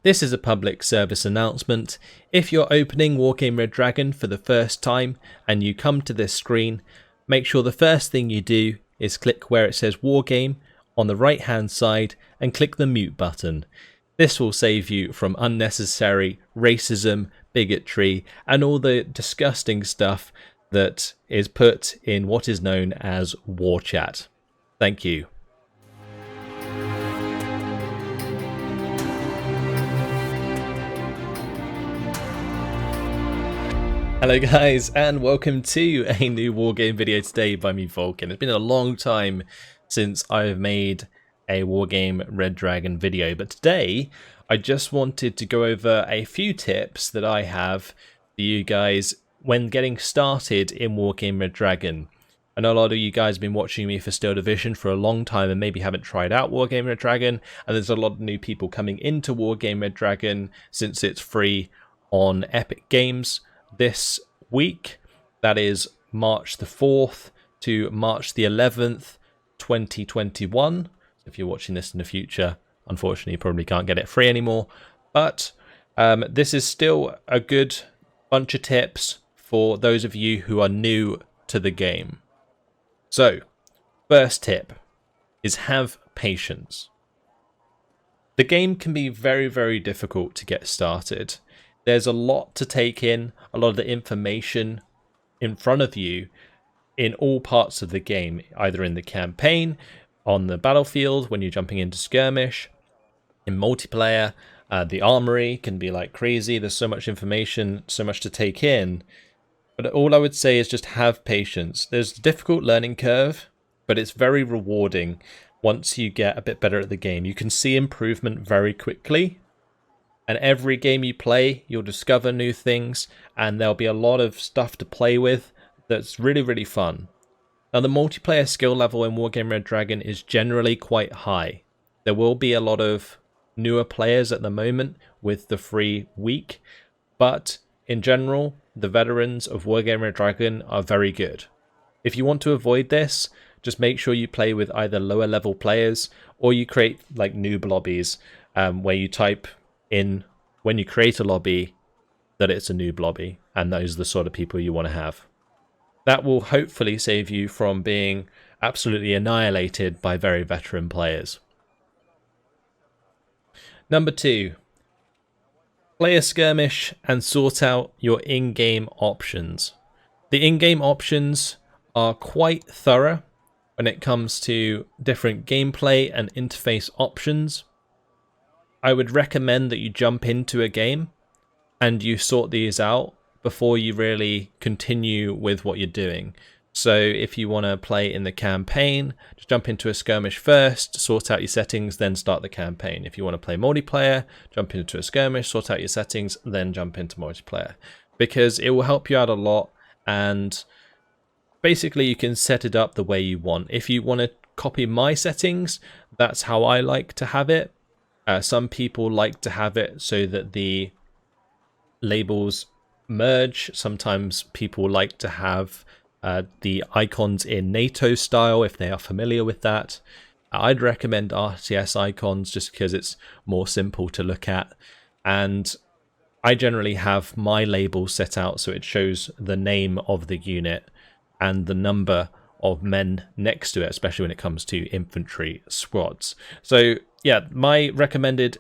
This is a public service announcement. If you're opening Wargame Red Dragon for the first time and you come to this screen, make sure the first thing you do is click where it says Wargame on the right hand side and click the mute button. This will save you from unnecessary racism, bigotry, and all the disgusting stuff that is put in what is known as war chat. Thank you. Hello guys, and welcome to a new Wargame video today by me, Vulcan. It's been a long time since I've made a Wargame Red Dragon video, but today I just wanted to go over a few tips that I have for you guys when getting started in Wargame Red Dragon. I know a lot of you guys have been watching me for Steel Division for a long time and maybe haven't tried out Wargame Red Dragon, and there's a lot of new people coming into Wargame Red Dragon since it's free on Epic Games this week. That is March the 4th to March the 11th, 2021. So if you're watching this in the future, unfortunately you probably can't get it free anymore, but this is still a good bunch of tips for those of you who are new to the game. So, first tip is have patience. The game can be very, very difficult to get started. There's a lot to take in, a lot of the information in front of you in all parts of the game, either in the campaign, on the battlefield, when you're jumping into skirmish, in multiplayer. The Armory can be like crazy. There's so much information, so much to take in. But all I would say is just have patience. There's a difficult learning curve, but it's very rewarding once you get a bit better at the game. You can see improvement very quickly. And every game you play, you'll discover new things, and there'll be a lot of stuff to play with that's really, really fun. Now, the multiplayer skill level in Wargame Red Dragon is generally quite high. There will be a lot of newer players at the moment with the free week, but in general, the veterans of Wargame Red Dragon are very good. If you want to avoid this, just make sure you play with either lower level players, or you create like noob lobbies where you type in when you create a lobby that it's a noob lobby, and those are the sort of people you want to have. That will hopefully save you from being absolutely annihilated by very veteran players. Number 2, play a skirmish and sort out your in-game options. The in-game options are quite thorough when it comes to different gameplay and interface options. I would recommend that you jump into a game and you sort these out before you really continue with what you're doing. So if you want to play in the campaign, just jump into a skirmish first, sort out your settings, then start the campaign. If you want to play multiplayer, jump into a skirmish, sort out your settings, then jump into multiplayer. Because it will help you out a lot, and basically you can set it up the way you want. If you want to copy my settings, that's how I like to have it. Some people like to have it so that the labels merge. Sometimes people like to have the icons in NATO style if they are familiar with that. I'd recommend RTS icons just because it's more simple to look at. And I generally have my label set out so it shows the name of the unit and the number of men next to it, especially when it comes to infantry squads. So yeah, my recommended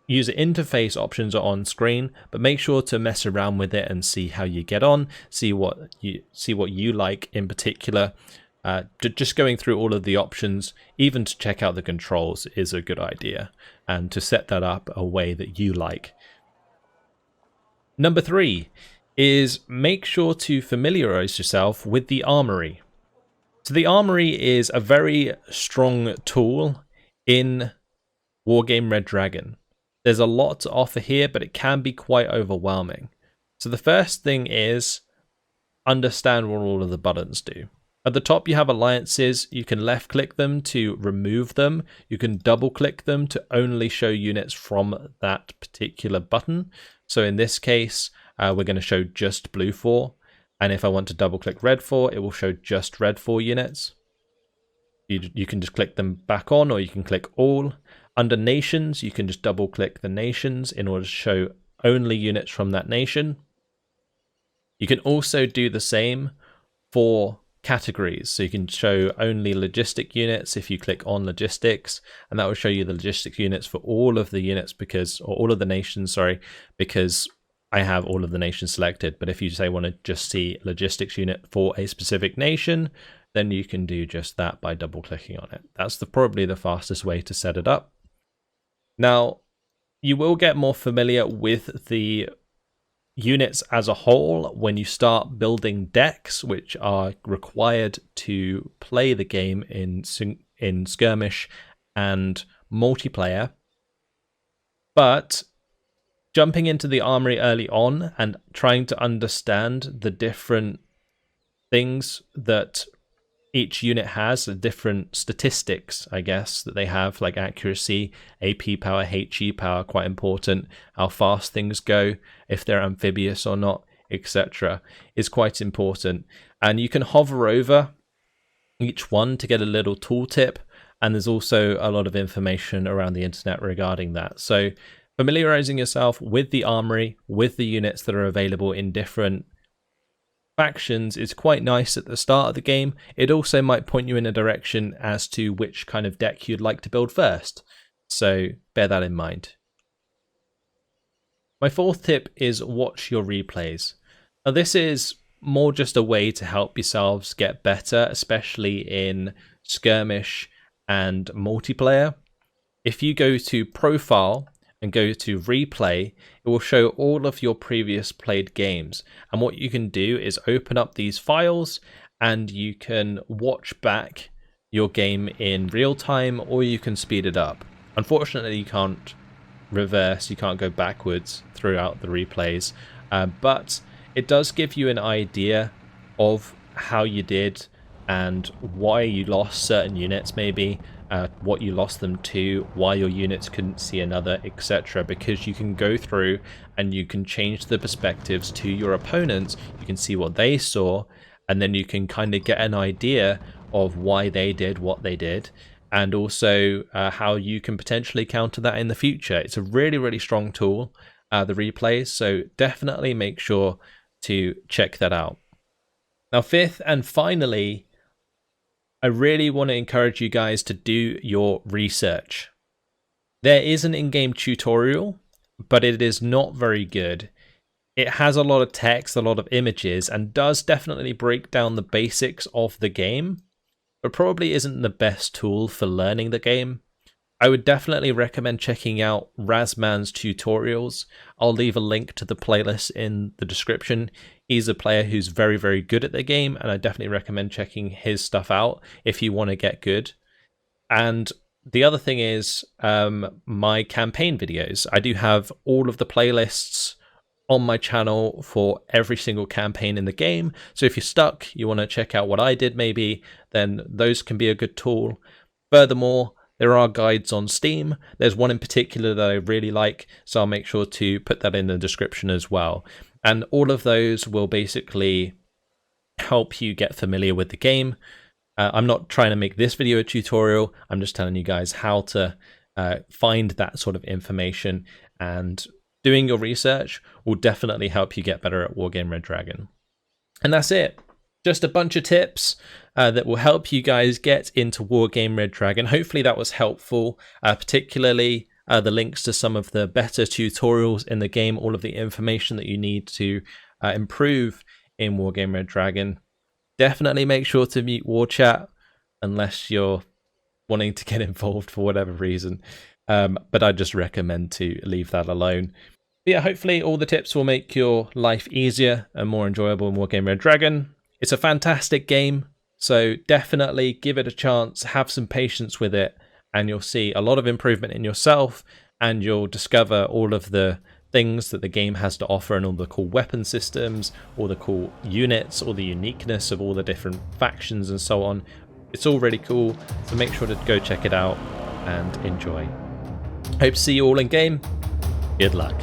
user interface options are on screen, but make sure to mess around with it and see how you get on, see what you like in particular. Just going through all of the options, even to check out the controls, is a good idea, and to set that up a way that you like. Number 3 is make sure to familiarize yourself with the Armory. So the Armory is a very strong tool in Wargame Red Dragon. There's a lot to offer here, but it can be quite overwhelming. So the first thing is understand what all of the buttons do. At the top you have alliances. You can left click them to remove them. You can double click them to only show units from that particular button. So in this case, we're going to show just blue 4. And if I want to double click red 4, it will show just red 4 units. You can just click them back on, or you can click all. Under nations, you can just double click the nations in order to show only units from that nation. You can also do the same for categories. So you can show only logistic units if you click on logistics, and that will show you the logistic units for all of the units or all of the nations, sorry, because I have all of the nations selected. But if you say want to just see logistics unit for a specific nation, then you can do just that by double clicking on it. That's probably the fastest way to set it up. Now, you will get more familiar with the units as a whole when you start building decks, which are required to play the game in skirmish and multiplayer. But jumping into the armory early on and trying to understand the different things that each unit has, the different statistics, I guess, that they have, like accuracy, AP power, HE power, quite important, how fast things go, if they're amphibious or not, etc., is quite important. And you can hover over each one to get a little tooltip, and there's also a lot of information around the internet regarding that. So familiarizing yourself with the armory, with the units that are available in different factions is quite nice at the start of the game. It also might point you in a direction as to which kind of deck you'd like to build first, so bear that in mind. My fourth tip is watch your replays. Now this is more just a way to help yourselves get better, especially in skirmish and multiplayer. If you go to profile and go to replay, it will show all of your previous played games. And what you can do is open up these files and you can watch back your game in real time, or you can speed it up. Unfortunately, you can't reverse, you can't go backwards throughout the replays, but it does give you an idea of how you did and why you lost certain units, maybe what you lost them to, why your units couldn't see another, etc. Because you can go through and you can change the perspectives to your opponents. You can see what they saw, and then you can kind of get an idea of why they did what they did, and also how you can potentially counter that in the future. It's a really, really strong tool, the replays, so definitely make sure to check that out. Now, fifth and finally, I really want to encourage you guys to do your research. There is an in-game tutorial, but it is not very good. It has a lot of text, a lot of images, and does definitely break down the basics of the game, but probably isn't the best tool for learning the game. I would definitely recommend checking out Razman's tutorials. I'll leave a link to the playlist in the description. He's a player who's very, very good at the game, and I definitely recommend checking his stuff out if you want to get good. And the other thing is my campaign videos. I do have all of the playlists on my channel for every single campaign in the game. So if you're stuck, you want to check out what I did maybe, then those can be a good tool. Furthermore, there are guides on Steam. There's one in particular that I really like, so I'll make sure to put that in the description as well. And all of those will basically help you get familiar with the game. I'm not trying to make this video a tutorial. I'm just telling you guys how to find that sort of information, and doing your research will definitely help you get better at Wargame Red Dragon. And that's it. Just a bunch of tips that will help you guys get into Wargame Red Dragon. Hopefully that was helpful, particularly the links to some of the better tutorials in the game, all of the information that you need to improve in Wargame Red Dragon. Definitely make sure to mute War Chat unless you're wanting to get involved for whatever reason. But I just recommend to leave that alone. But yeah, hopefully all the tips will make your life easier and more enjoyable in Wargame Red Dragon. It's a fantastic game, so definitely give it a chance, have some patience with it, and you'll see a lot of improvement in yourself, and you'll discover all of the things that the game has to offer, and all the cool weapon systems, all the cool units, all the uniqueness of all the different factions and so on. It's all really cool, so make sure to go check it out and enjoy. Hope to see you all in game. Good luck.